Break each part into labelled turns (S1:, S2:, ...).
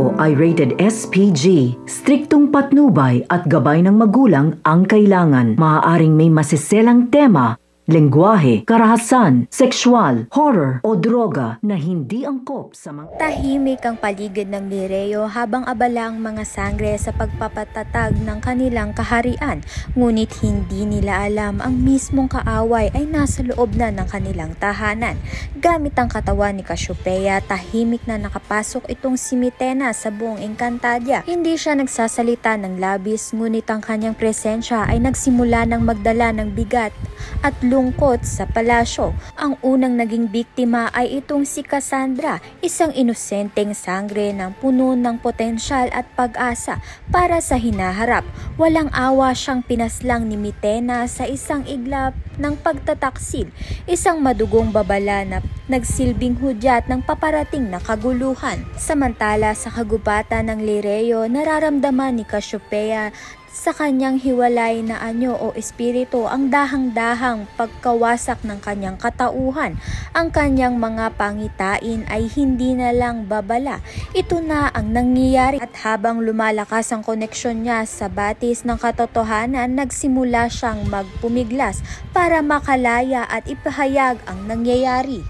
S1: ito ay rated SPG. Striktong patnubay at gabay ng magulang ang kailangan. Maaaring may masiselang tema, lengguwahe, karahasan, sexual, horror o droga na hindi angkop sa mga...
S2: Tahimik ang paligid ng Lireo habang abala ang mga sangre sa pagpapatatag ng kanilang kaharian. Ngunit hindi nila alam ang mismong kaaway ay nasa loob na ng kanilang tahanan. Gamit ang katawan ni Cassiopeia, tahimik na nakapasok itong si Mitena sa buong Encantadia. Hindi siya nagsasalita ng labis, ngunit ang kanyang presensya ay nagsimula ng magdala ng bigat at lungkot sa palasyo. Ang unang naging biktima ay itong si Cassandra, isang inosenteng sangre ng puno ng potensyal at pag-asa para sa hinaharap. Walang awa siyang pinaslang ni Mitena sa isang iglap ng pagtataksil, isang madugong babala na nagsilbing hudyat ng paparating na kaguluhan. Samantala sa kagubatan ng Lireo, nararamdaman ni Cassiopeia sa kanyang hiwalay na anyo o espiritu ang dahang-dahang pagkawasak ng kanyang katauhan. Ang kanyang mga pangitain ay hindi na lang babala. Ito na ang nangyayari, at habang lumalakas ang koneksyon niya sa batis ng katotohanan, nagsimula siyang magpumiglas para makalaya at ipahayag ang nangyayari.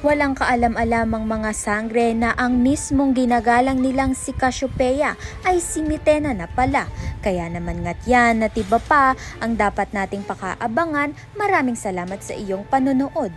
S2: Walang kaalam-alam ang mga sangre na ang mismong ginagalang nilang si Cassiopeia ay si Mitena na pala. Kaya naman nga't yan at iba pa ang dapat nating pakaabangan. Maraming salamat sa iyong panonood.